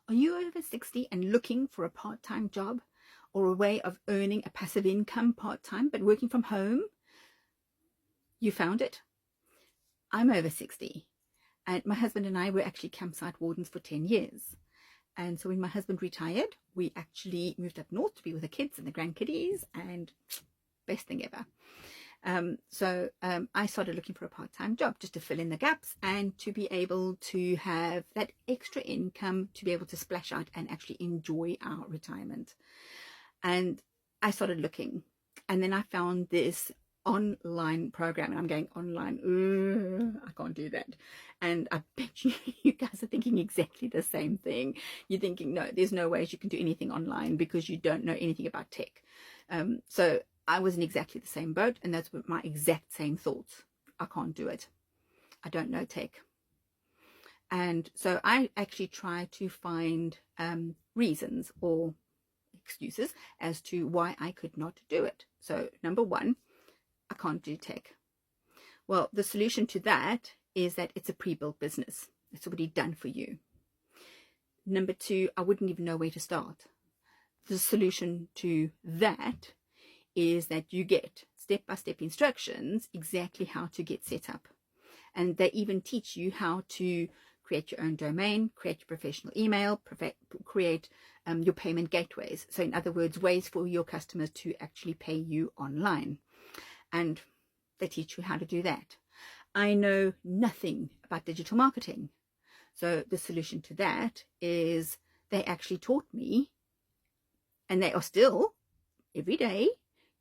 Are you over 60 and looking for a part-time job or a way of earning a passive income part-time but working from home? You found it. I'm over 60, and my husband and I were actually campsite wardens for 10 years. And so when my husband retired, we actually moved up north to be with the kids and the grandkiddies, and best thing ever. I started looking for a part-time job just to fill in the gaps and to be able to have that extra income to be able to splash out and actually enjoy our retirement. And I started looking, and then I found this online program, and I'm going online, I can't do that. And I bet you guys are thinking exactly the same thing. You're thinking, no, there's no ways you can do anything online because you don't know anything about tech. So I was in exactly the same boat, and that's my exact same thoughts. I can't do it. I don't know tech. And so I actually try to find reasons or excuses as to why I could not do it. So number one, I can't do tech. Well, the solution to that is that it's a pre-built business. It's already done for you. Number two, I wouldn't even know where to start. The solution to that is that you get step-by-step instructions exactly how to get set up. And they even teach you how to create your own domain, create your professional email, create your payment gateways. So in other words, ways for your customers to actually pay you online. And they teach you how to do that. I know nothing about digital marketing. So the solution to that is they actually taught me, and they are still every day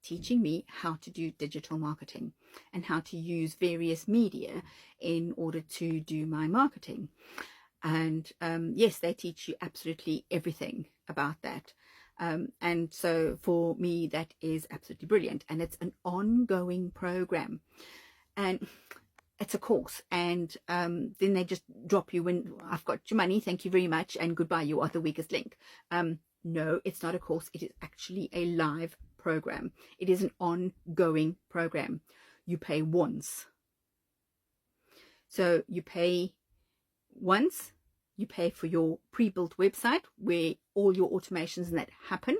teaching me how to do digital marketing and how to use various media in order to do my marketing. And yes, they teach you absolutely everything about that. And so for me, that is absolutely brilliant. And it's an ongoing program. And it's a course. And then they just drop you when I've got your money. Thank you very much. And goodbye. You are the weakest link. No, it's not a course. It is actually a live program. It is an ongoing program. You pay once. So you pay once. You pay for your pre-built website where all your automations and that happen.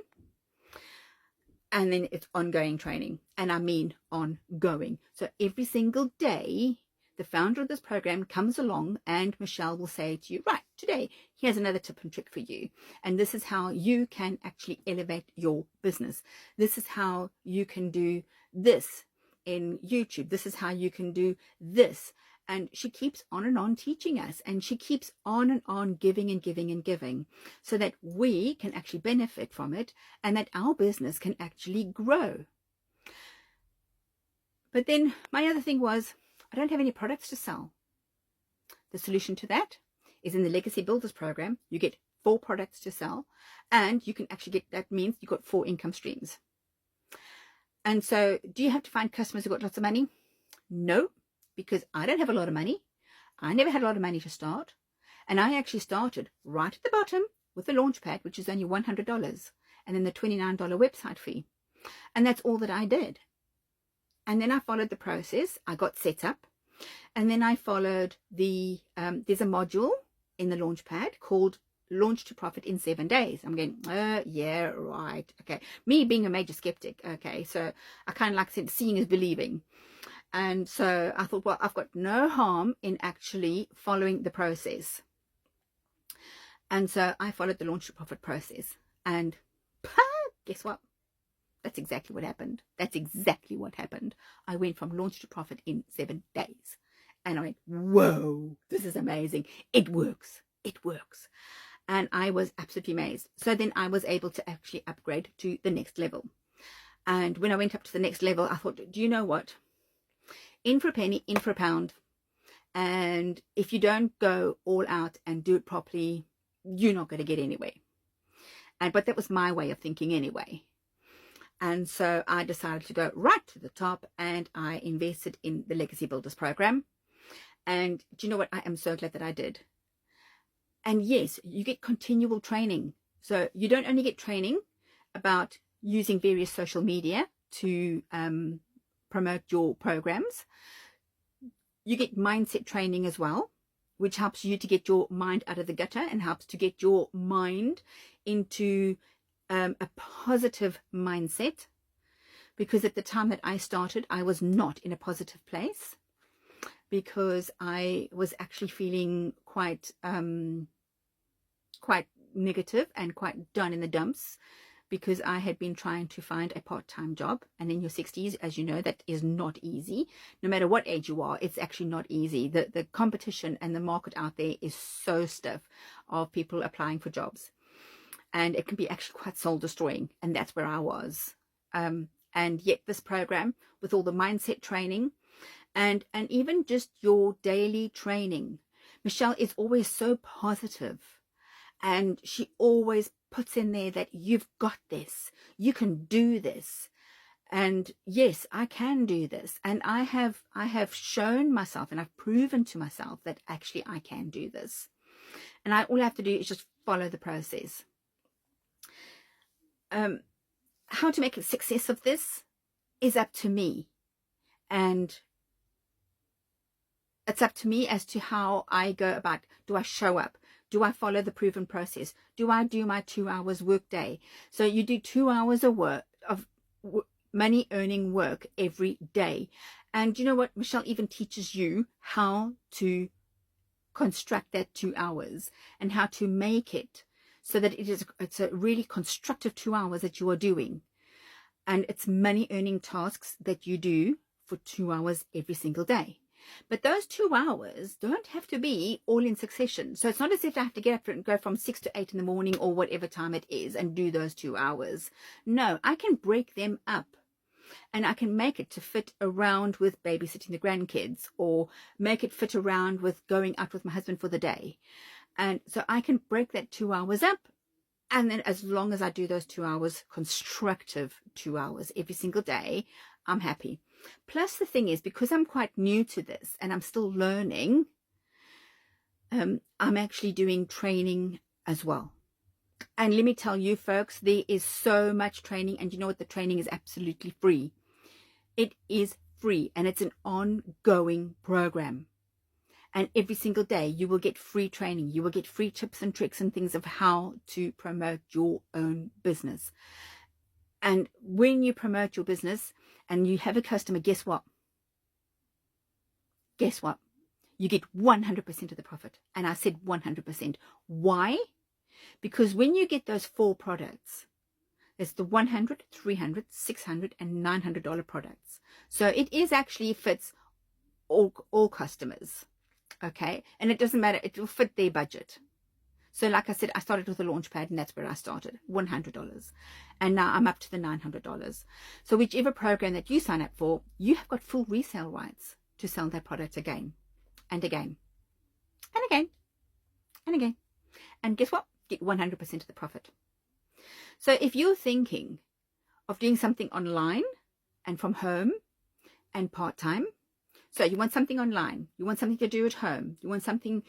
And then it's ongoing training. And I mean ongoing. So every single day, the founder of this program comes along and Michelle will say to you, right, today, here's another tip and trick for you. And this is how you can actually elevate your business. This is how you can do this in YouTube. This is how you can do this. And she keeps on and on teaching us, and she keeps on and on giving and giving and giving so that we can actually benefit from it and that our business can actually grow. But then my other thing was, I don't have any products to sell. The solution to that is in the Legacy Builders program. You get 4 products to sell, and you can actually get, that means you've got 4 income streams. And so do you have to find customers who've got lots of money? No. Because I don't have a lot of money. I never had a lot of money to start. And I actually started right at the bottom with the launch pad, which is only $100, and then the $29 website fee. And that's all that I did. And then I followed the process. I got set up. And then I followed the, there's a module in the launch pad called Launch to Profit in 7 days. I'm going, yeah, right. Okay. Me being a major skeptic. Okay. So I kind of like said, seeing is believing. And so I thought, well, I've got no harm in actually following the process. And so I followed the Launch to Profit process. And guess what? That's exactly what happened. That's exactly what happened. I went from launch to profit in 7 days. And I went, whoa, this is amazing. It works. It works. And I was absolutely amazed. So then I was able to actually upgrade to the next level. And when I went up to the next level, I thought, do you know what? In for a penny, in for a pound. And if you don't go all out and do it properly, you're not going to get anywhere. But that was my way of thinking anyway. And so I decided to go right to the top, and I invested in the Legacy Builders program. And do you know what? I am so glad that I did. And yes, you get continual training. So you don't only get training about using various social media to promote your programs. You get mindset training as well. which helps you to get your mind out of the gutter and helps to get your mind into a positive mindset. Because at the time that I started, I was not in a positive place, because I was actually feeling quite negative and quite down in the dumps, because I had been trying to find a part-time job. And in your 60s, as you know, that is not easy. No matter what age you are, it's actually not easy. The competition and the market out there is so stiff of people applying for jobs. And it can be actually quite soul-destroying. And that's where I was. And yet this program, with all the mindset training and even just your daily training, Michelle is always so positive. And she always puts in there that you've got this, you can do this. And yes, I can do this. And I have shown myself, and I've proven to myself that actually I can do this. And all I have to do is just follow the process. How to make a success of this is up to me. And it's up to me as to how I go about. Do I show up? Do I follow the proven process? Do I do my 2 hours work day? So you do 2 hours of money earning work every day. And you know what? Michelle even teaches you how to construct that 2 hours and how to make it so that it's a really constructive 2 hours that you are doing. And it's money earning tasks that you do for 2 hours every single day. But those 2 hours don't have to be all in succession. So it's not as if I have to get up and go from 6 to 8 in the morning or whatever time it is and do those 2 hours. No, I can break them up, and I can make it to fit around with babysitting the grandkids, or make it fit around with going out with my husband for the day. And so I can break that 2 hours up. And then as long as I do those 2 hours, constructive 2 hours every single day, I'm happy. Plus the thing is, because I'm quite new to this and I'm still learning, I'm actually doing training as well. And let me tell you folks, there is so much training, and you know what? The training is absolutely free. It is free, and it's an ongoing program. And every single day you will get free training. You will get free tips and tricks and things of how to promote your own business. And when you promote your business and you have a customer, guess what? Guess what? You get 100% of the profit. And I said 100%. Why? Because when you get those 4 products, there's the $100, $300, $600, and $900 products. So it is actually fits all customers. Okay, and it doesn't matter, it will fit their budget. So like I said, I started with a launch pad, and that's where I started, $100. And now I'm up to the $900. So whichever program that you sign up for, you have got full resale rights to sell that product again and again and again and again. And guess what? Get 100% of the profit. So if you're thinking of doing something online and from home and part-time, so you want something online, you want something to do at home, you want something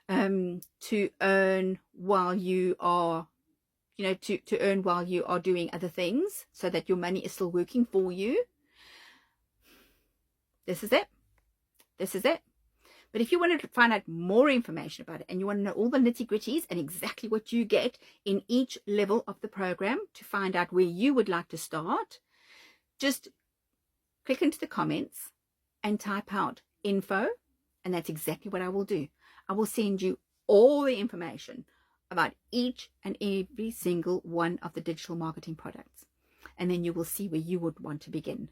to earn while you are, to earn while you are doing other things, so that your money is still working for you. This is it. This is it. But if you wanted to find out more information about it, and you want to know all the nitty-gritties and exactly what you get in each level of the program, to find out where you would like to start, just click into the comments and type out info, and that's exactly what I will do. I will send you all the information about each and every single one of the digital marketing products, and then you will see where you would want to begin,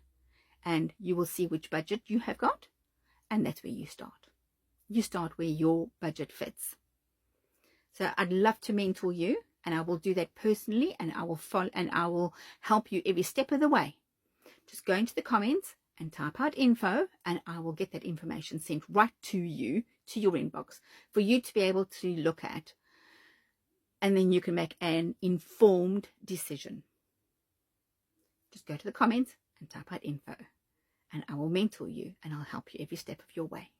and you will see which budget you have got, and that's where you start. You start where your budget fits. So I'd love to mentor you, and I will do that personally, and I will follow, and I will help you every step of the way. Just go into the comments and type out info, and I will get that information sent right to you, to your inbox, for you to be able to look at, and then you can make an informed decision. Just go to the comments and type out info, and I will mentor you, and I'll help you every step of your way.